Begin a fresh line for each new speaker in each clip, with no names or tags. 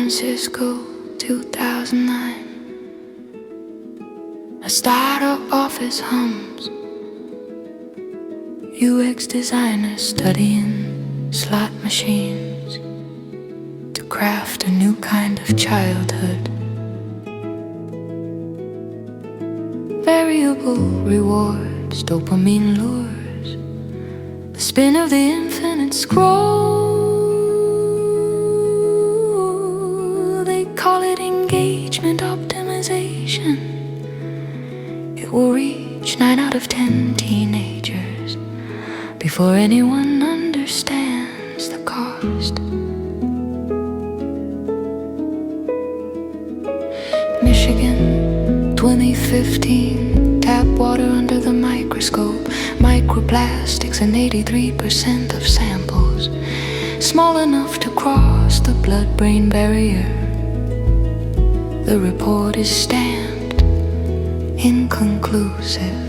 Francisco, 2009. A startup office hums, UX designer studying slot machines to craft a new kind of childhood. Variable rewards, dopamine lures, the spin of the infinite scroll. They call it engagement optimization. It will reach 9 out of 10 teenagers before anyone understands the cost. Michigan, 2015. Tap water under the microscope. Microplastics in 83% of samples, small enough to cross the blood-brain barrier. The report is stamped inconclusive.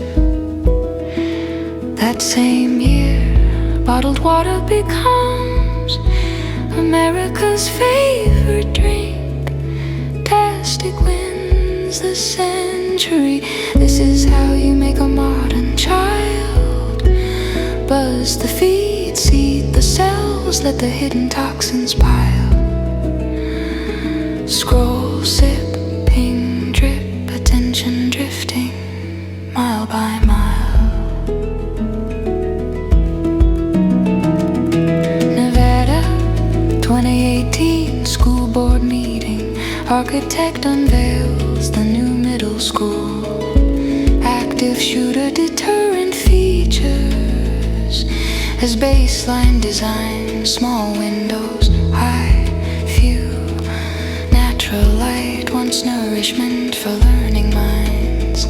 That same year, bottled water becomes America's favorite drink. Plastic wins the century. This is how you make a modern child. Buzz the feed, seed the cells, let the hidden toxins pile. Scroll, sip, ping, drip, attention drifting, mile by mile. Nevada, 2018, school board meeting. Architect unveils the new middle school. Active shooter deterrent features as baseline design. Small windows, high view, natural light. Once nourishment for learning minds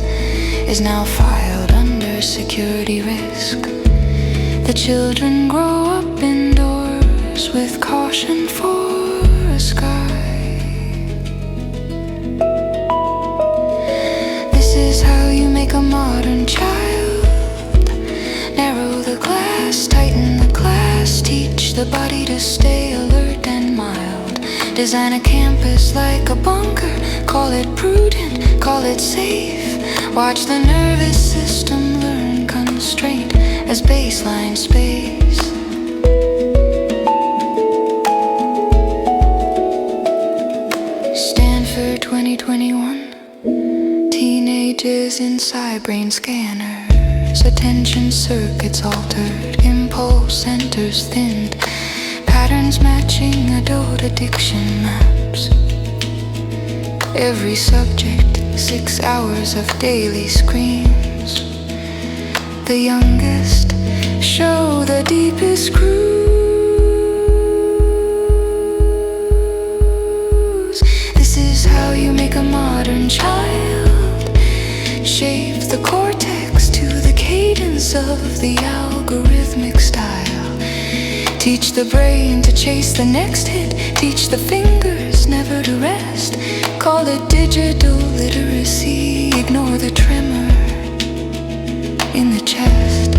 is now filed under security risk. The children grow up indoors with caution for a sky. This is how you make a modern child. Narrow the glass, tighten the class, teach the body to stay alert and mild. Design a campus like a bunker, call it prudent, call it safe. Watch the nervous system learn constraint as baseline space. Stanford, 2021. Teenagers inside brain scanners. Attention circuits altered, impulse centers thinned. Patterns matching adult addiction maps. Every subject, 6 hours of daily screens. The youngest show the deepest cruise. This is how you make a modern child. Shape the cortex to the cadence of the algorithmic style. Teach the brain to chase the next hit. Teach the fingers never to rest. Call it digital literacy. Ignore the tremor in the chest.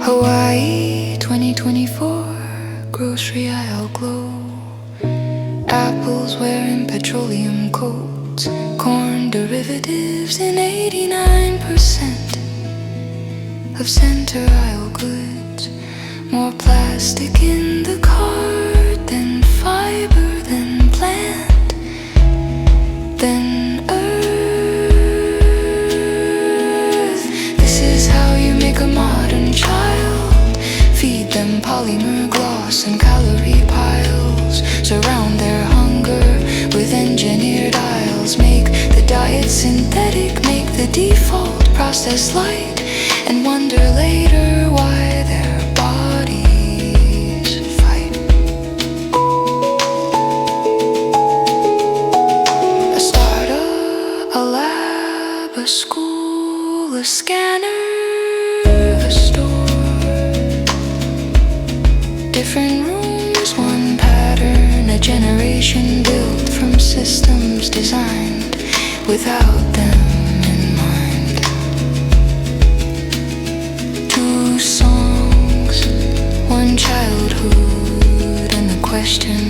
Hawaii, 2024. Grocery aisle glow. Apples wearing petroleum coats. Corn derivatives in 89% of center aisle goods. More plastic in the cart than fiber, than plant, than earth. This is how you make a modern child. Feed them polymer gloss and calorie piles. Surround their hunger with engineered aisles. Make the diet synthetic, make the default process light, and wonder later why their bodies fight. A startup, a lab, a school, a scanner, a store. Different rooms, one pattern, a generation built from systems designed without them in mind. Two songs, one childhood. question.